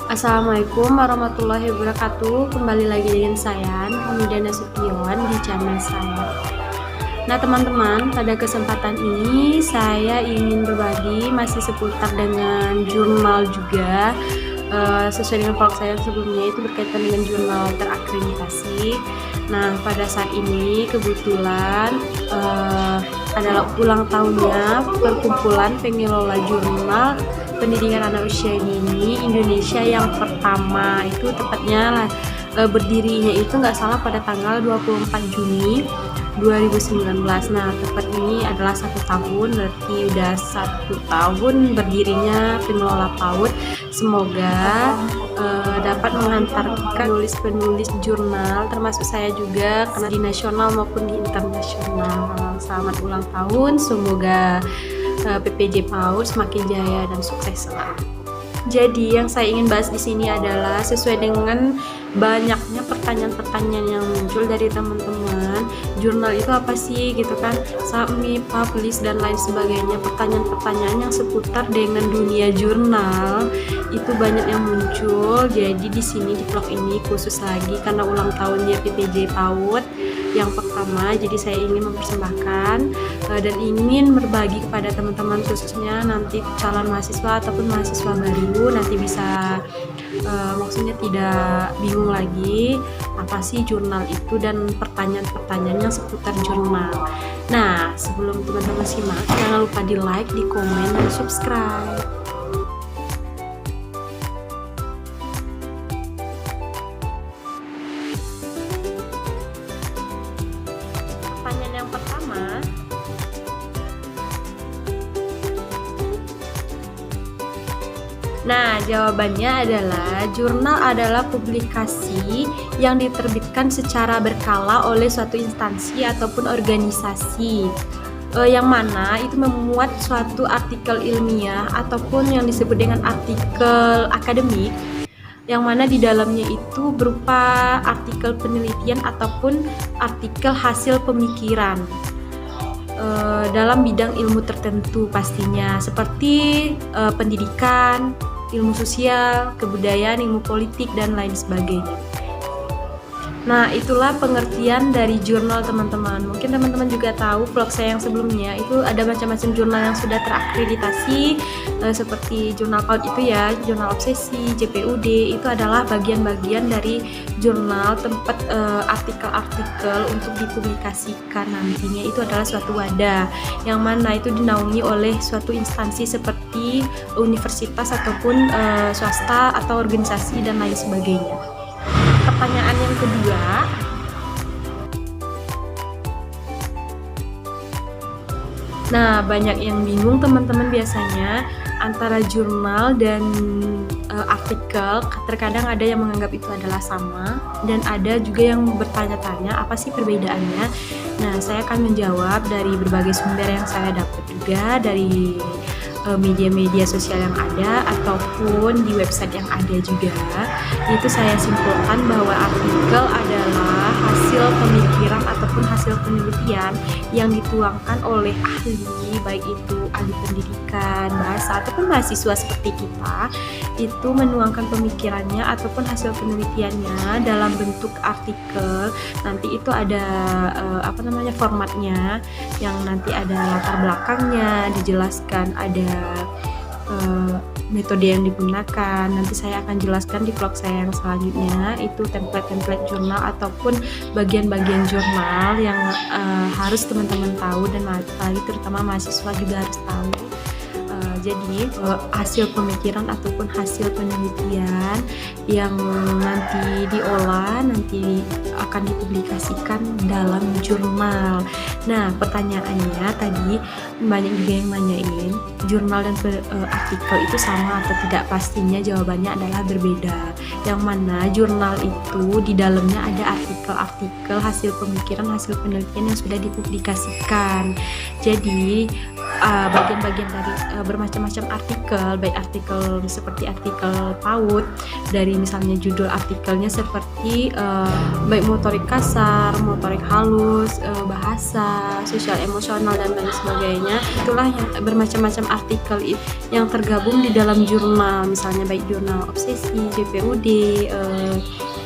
Assalamualaikum warahmatullahi wabarakatuh. Kembali lagi dengan saya Hamidah Nasution di channel saya. Nah teman-teman, pada kesempatan ini saya ingin berbagi masih seputar dengan jurnal juga, sesuai dengan vlog saya sebelumnya itu berkaitan dengan jurnal terakreditasi. Nah pada saat ini kebetulan adalah ulang tahunnya perkumpulan pengelola jurnal pendidikan anak usia dini Indonesia yang pertama. Itu tepatnya berdirinya itu nggak salah pada tanggal 24 Juni 2019. Nah tepat ini adalah 1 tahun, berarti udah 1 tahun berdirinya pengelola PAUD. Semoga dapat menghantarkan penulis-penulis jurnal termasuk saya juga, karena di nasional maupun di internasional. Selamat ulang tahun, semoga PPJ PAUD semakin jaya dan sukses selalu. Jadi yang saya ingin bahas di sini adalah sesuai dengan banyaknya pertanyaan-pertanyaan yang muncul dari teman-teman, jurnal itu apa sih gitu kan, submit, publish dan lain sebagainya. Pertanyaan-pertanyaan yang seputar dengan dunia jurnal itu banyak yang muncul. Jadi di sini di vlog ini khusus lagi karena ulang tahunnya PPJ PAUD yang pertama, jadi saya ingin mempersembahkan dan ingin berbagi kepada teman-teman, khususnya nanti calon mahasiswa ataupun mahasiswa baru, nanti bisa maksudnya tidak bingung lagi apa sih jurnal itu dan pertanyaan-pertanyaan yang seputar jurnal. Nah sebelum teman-teman simak, jangan lupa di like, di komen, dan subscribe. Pertanyaan yang pertama, nah jawabannya adalah jurnal adalah publikasi yang diterbitkan secara berkala oleh suatu instansi ataupun organisasi yang mana itu memuat suatu artikel ilmiah ataupun yang disebut dengan artikel akademik, yang mana di dalamnya itu berupa artikel penelitian ataupun artikel hasil pemikiran dalam bidang ilmu tertentu pastinya, seperti pendidikan, ilmu sosial, kebudayaan, ilmu politik, dan lain sebagainya. Nah itulah pengertian dari jurnal teman-teman. Mungkin teman-teman juga tahu vlog saya yang sebelumnya itu ada macam-macam jurnal yang sudah terakreditasi, seperti jurnal PAUD itu ya, jurnal obsesi, JPUD, itu adalah bagian-bagian dari jurnal tempat artikel-artikel untuk dipublikasikan nantinya. Itu adalah suatu wadah yang mana itu dinaungi oleh suatu instansi seperti universitas ataupun swasta atau organisasi dan lain sebagainya. Pertanyaan yang kedua, nah banyak yang bingung teman-teman biasanya antara jurnal dan artikel. Terkadang ada yang menganggap itu adalah sama dan ada juga yang bertanya-tanya apa sih perbedaannya. Nah saya akan menjawab dari berbagai sumber yang saya dapat juga dari media-media sosial yang ada ataupun di website yang ada juga. Itu saya simpulkan bahwa artikel adalah hasil pemikiran ataupun hasil penelitian yang dituangkan oleh ahli, baik itu ahli pendidikan, bahasa ataupun mahasiswa seperti kita, itu menuangkan pemikirannya ataupun hasil penelitiannya dalam bentuk artikel. Nanti itu ada formatnya, yang nanti ada latar belakangnya dijelaskan, ada metode yang digunakan. Nanti saya akan jelaskan di vlog saya yang selanjutnya, itu template-template jurnal ataupun bagian-bagian jurnal yang harus teman-teman tahu, dan lagi terutama mahasiswa juga harus tahu. Jadi hasil pemikiran ataupun hasil penelitian yang nanti diolah, nanti akan dipublikasikan dalam jurnal. Nah pertanyaannya tadi banyak juga yang nanyain jurnal dan artikel itu sama atau tidak. Pastinya jawabannya adalah berbeda, yang mana jurnal itu di dalamnya ada artikel-artikel hasil pemikiran, hasil penelitian yang sudah dipublikasikan. Jadi bagian-bagian dari bermacam-macam artikel, baik artikel seperti artikel PAUD, dari misalnya judul artikelnya seperti baik motorik kasar, motorik halus, bahasa, sosial emosional dan lain sebagainya. Itulah yang bermacam-macam artikel yang tergabung di dalam jurnal, misalnya baik jurnal obsesi, JPUD,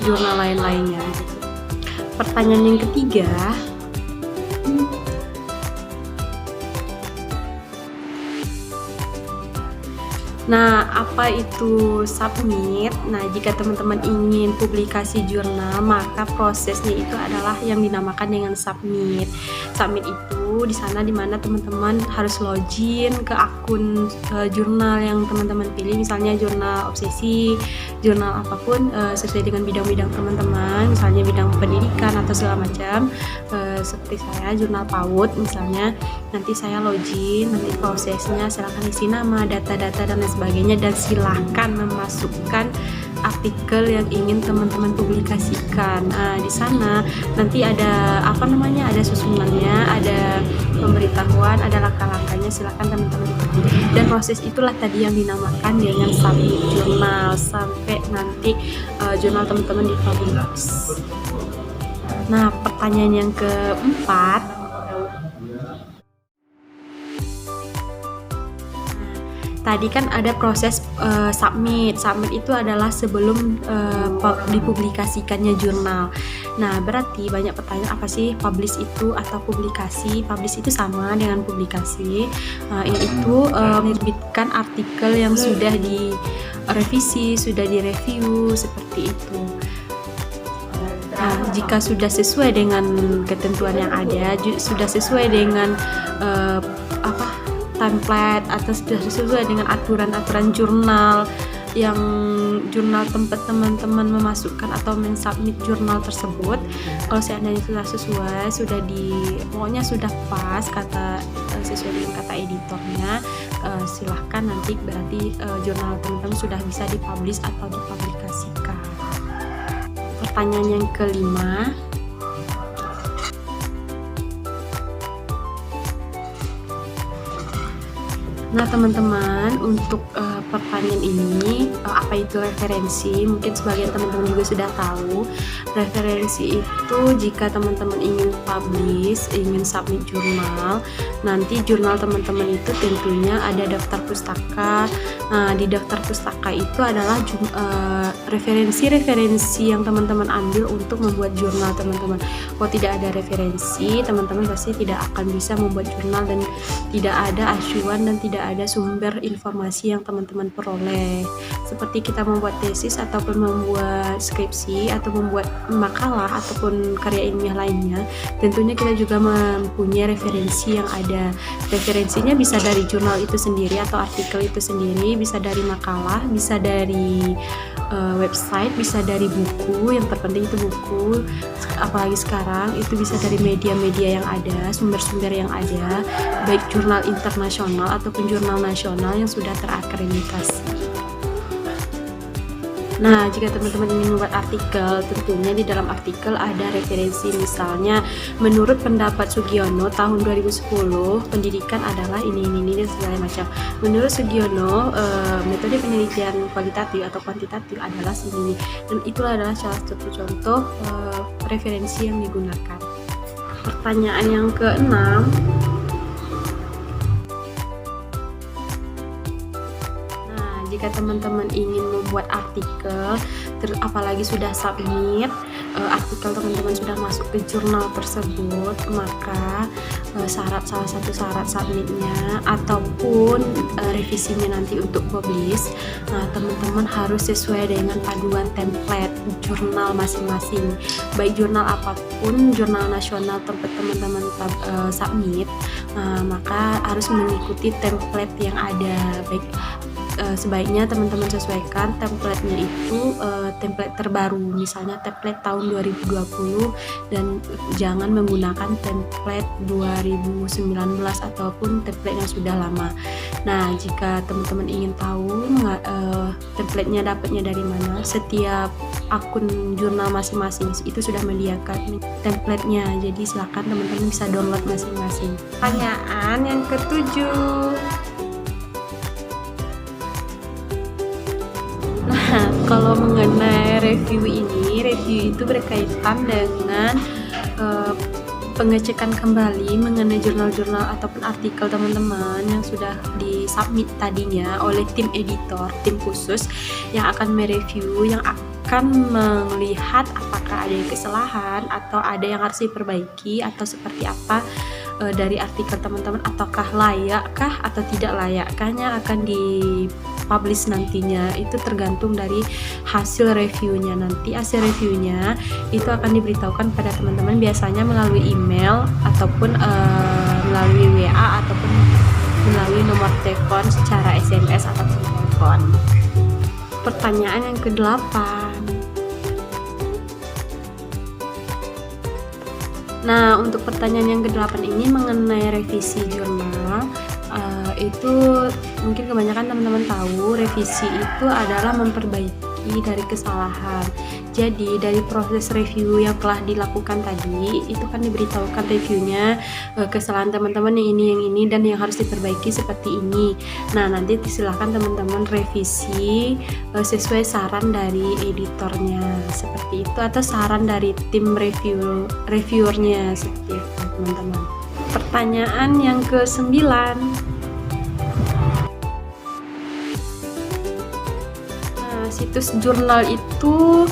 jurnal lain-lainnya gitu. Pertanyaan yang ketiga, nah, apa itu submit? Nah, jika teman-teman ingin publikasi jurnal, maka prosesnya itu adalah yang dinamakan dengan submit. Submit itu di sana dimana teman-teman harus login ke akun jurnal yang teman-teman pilih, misalnya jurnal obsesi, jurnal apapun sesuai dengan bidang-bidang teman-teman, misalnya bidang pendidikan atau segala macam. Seperti saya jurnal PAUD misalnya, nanti saya login, nanti prosesnya silakan isi nama, data-data dan lain sebagainya, dan silahkan memasukkan artikel yang ingin teman-teman publikasikan. Di sana nanti ada ada susunannya, ada pemberitahuan, ada langkah-langkahnya, silahkan teman-teman ikuti. Dan proses itulah tadi yang dinamakan dengan submit jurnal sampai nanti jurnal teman-teman dipublish. Nah, pertanyaan yang keempat, tadi kan ada proses submit. Submit itu adalah sebelum dipublikasikannya jurnal. Nah, berarti banyak pertanyaan, apa sih publish itu atau publikasi? Publish itu sama dengan publikasi, yaitu menerbitkan artikel yang sudah direvisi, sudah direview, seperti itu. Nah, jika sudah sesuai dengan ketentuan yang ada, sudah sesuai dengan template atau sudah sesuai dengan aturan-aturan jurnal yang jurnal tempat teman-teman memasukkan atau mensubmit jurnal tersebut, kalau seandainya sudah sesuai, pokoknya sudah pas sesuai dengan kata editornya, silahkan nanti berarti jurnal teman-teman sudah bisa dipublish atau dipublikasikan. Pertanyaan yang kelima, nah teman-teman, untuk pertanyaan ini apa itu referensi? Mungkin sebagian teman-teman juga sudah tahu. Referensi itu jika teman-teman ingin publish, ingin submit jurnal, nanti jurnal teman-teman itu tentunya ada daftar pustaka. Nah, di daftar pustaka itu adalah referensi-referensi yang teman-teman ambil untuk membuat jurnal teman-teman. Kalau tidak ada referensi, teman-teman pasti tidak akan bisa membuat jurnal, dan tidak ada acuan dan tidak ada sumber informasi yang teman-teman peroleh. Seperti kita membuat tesis ataupun membuat skripsi atau membuat makalah ataupun karya ilmiah lainnya, tentunya kita juga mempunyai referensi yang ada. Referensinya bisa dari jurnal itu sendiri atau artikel itu sendiri, bisa dari makalah, bisa dari website, bisa dari buku, yang terpenting itu buku, apalagi sekarang itu bisa dari media-media yang ada, sumber-sumber yang ada, baik jurnal internasional ataupun jurnal nasional yang sudah terakreditasi. Nah, jika teman-teman ingin membuat artikel, tentunya di dalam artikel ada referensi, misalnya menurut pendapat Sugiono tahun 2010, pendidikan adalah ini dan segala macam. Menurut Sugiono, metode penelitian kualitatif atau kuantitatif adalah ini, dan itu adalah salah satu contoh referensi yang digunakan. Pertanyaan yang keenam, jika teman-teman ingin membuat artikel, apalagi sudah submit artikel, teman-teman sudah masuk ke jurnal tersebut, maka salah satu syarat submitnya ataupun revisinya nanti untuk publish, teman-teman harus sesuai dengan paduan template jurnal masing-masing, baik jurnal apapun, jurnal nasional tempat teman-teman submit, maka harus mengikuti template yang ada. Baik, sebaiknya teman-teman sesuaikan template-nya itu template terbaru, misalnya template tahun 2020, dan jangan menggunakan template 2019 ataupun template yang sudah lama. Nah, jika teman-teman ingin tahu template-nya dapatnya dari mana, setiap akun jurnal masing-masing itu sudah menyediakan template-nya, jadi silakan teman-teman bisa download masing-masing. Pertanyaan yang ketujuh, kalau mengenai review itu berkaitan dengan pengecekan kembali mengenai jurnal-jurnal ataupun artikel teman-teman yang sudah disubmit tadinya oleh tim editor, tim khusus yang akan mereview, yang akan melihat apakah ada kesalahan atau ada yang harus diperbaiki atau seperti apa dari artikel teman-teman, ataukah layakkah atau tidak layakkahnya akan dipublish nantinya. Itu tergantung dari hasil reviewnya. Nanti hasil reviewnya itu akan diberitahukan pada teman-teman, biasanya melalui email ataupun melalui WA ataupun melalui nomor telepon secara SMS ataupun telepon. Pertanyaan yang ke-8. Nah, untuk pertanyaan yang ke-8 ini mengenai revisi jurnal, itu mungkin kebanyakan teman-teman tahu, revisi itu adalah memperbaiki dari kesalahan. Jadi dari proses review yang telah dilakukan tadi, itu kan diberitahukan reviewnya, kesalahan teman-teman yang ini dan yang harus diperbaiki seperti ini. Nah, nanti silahkan teman-teman revisi sesuai saran dari editornya seperti itu, atau saran dari tim reviewernya seperti itu teman-teman. Pertanyaan yang ke-9. Situs jurnal itu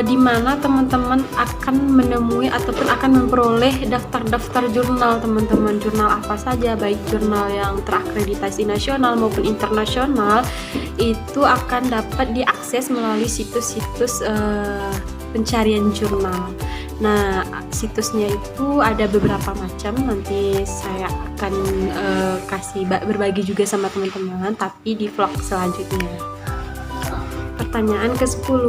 di mana teman-teman akan menemui ataupun akan memperoleh daftar-daftar jurnal teman-teman. Jurnal apa saja, baik jurnal yang terakreditasi nasional maupun internasional, itu akan dapat diakses melalui situs-situs pencarian jurnal. Nah, situsnya itu ada beberapa macam, nanti saya akan berbagi juga sama teman-teman, tapi di vlog selanjutnya. Pertanyaan ke-10.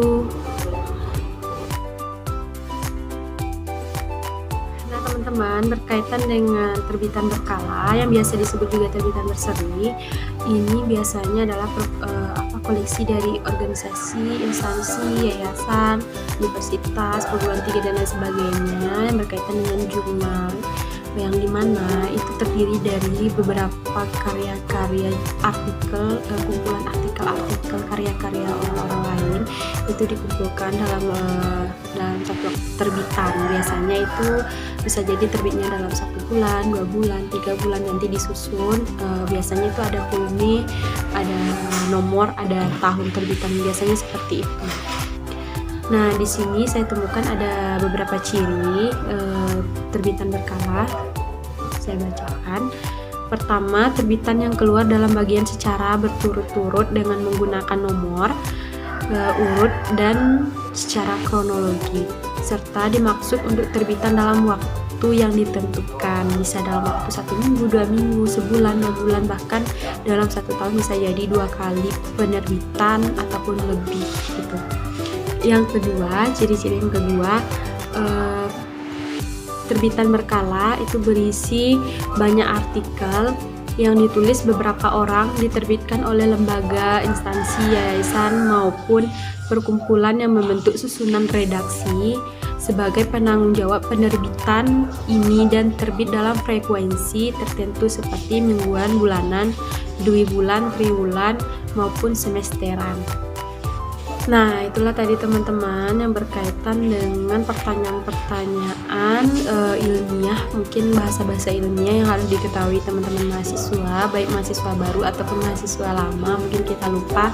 Nah teman-teman, berkaitan dengan terbitan berkala yang biasa disebut juga terbitan berseri, ini biasanya adalah koleksi dari organisasi, instansi, yayasan, universitas, perguruan tinggi dan lain sebagainya yang berkaitan dengan jurnal, yang dimana itu terdiri dari beberapa karya-karya artikel, kumpulan artikel karya-karya orang-orang lain, itu dikumpulkan dalam satu terbitan. Biasanya itu bisa jadi terbitnya dalam 1 bulan, 2 bulan, 3 bulan, nanti disusun. Biasanya itu ada volume, ada nomor, ada tahun terbitan, biasanya seperti itu. Nah, di sini saya temukan ada beberapa ciri terbitan berkala. Saya bacakan. Pertama, terbitan yang keluar dalam bagian secara berturut-turut dengan menggunakan nomor urut dan secara kronologi, serta dimaksud untuk terbitan dalam waktu yang ditentukan, bisa dalam waktu 1 minggu, 2 minggu, sebulan, 2 bulan, bahkan dalam 1 tahun bisa jadi 2 kali penerbitan ataupun lebih gitu. Yang kedua, ciri-ciri yang kedua, terbitan berkala itu berisi banyak artikel yang ditulis beberapa orang, diterbitkan oleh lembaga, instansi, yayasan maupun perkumpulan yang membentuk susunan redaksi sebagai penanggung jawab penerbitan ini dan terbit dalam frekuensi tertentu seperti mingguan, bulanan, 2 bulan, triwulan maupun semesteran. Nah, itulah tadi teman-teman yang berkaitan dengan pertanyaan-pertanyaan ilmiah, mungkin bahasa-bahasa ilmiah yang harus diketahui teman-teman mahasiswa, baik mahasiswa baru ataupun mahasiswa lama. Mungkin kita lupa,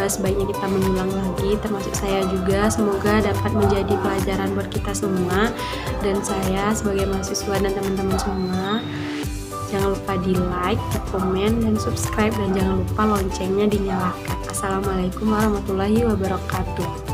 sebaiknya kita mengulang lagi, termasuk saya juga. Semoga dapat menjadi pelajaran buat kita semua, dan saya sebagai mahasiswa dan teman-teman semua. Jangan lupa di like, di komen, dan subscribe, dan jangan lupa loncengnya dinyalakan. Assalamualaikum warahmatullahi wabarakatuh.